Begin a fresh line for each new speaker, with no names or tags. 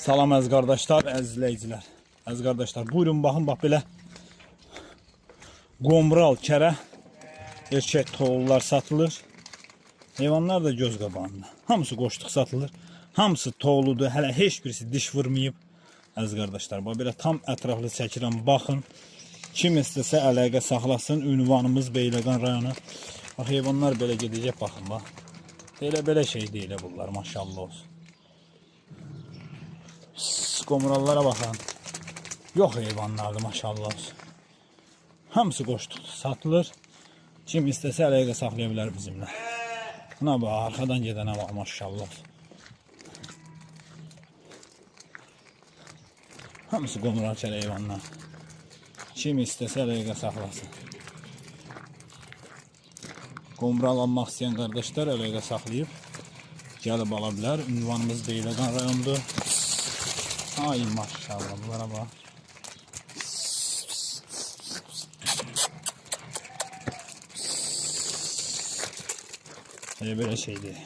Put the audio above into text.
Salam əziz qardaşlar, əziz izləyicilər. Əziz qardaşlar, buyurun baxın, bax belə qomral, kərə, erkək toğullar satılır. Heyvanlar da göz qabağında. Hamısı qoşduq satılır. Hamısı toğludur. Hələ heç birisi diş vurmayıb. Əziz qardaşlar, bax belə tam ətraflı çəkirəm. Baxın. Kim istəsə əlaqə saxlasın. Ünvanımız Beyləqan rayonu. Bax heyvanlar belə gedəcək, baxın bax. Belə şey deyil bunlar, maşallah olsun. Qomrallara baxın. Yox heyvanlardır, maşallah olsun. Hamısı qoşduq satılır. Kim istəsə əlaqə saxlaya bilər bizimlə. Buna bax, arxadan gedənə bax, maşallah. Hamısı qomral kərə heyvanlar. Kim istəsə əlaqə saxlasın. Qomral almaq istəyən qardaşlar əlaqə saxlayıb gəlib ala bilər. Ünvanımız Beyləqan rayondur. Ay maşallah, bunlara bax. Böyle şeydi.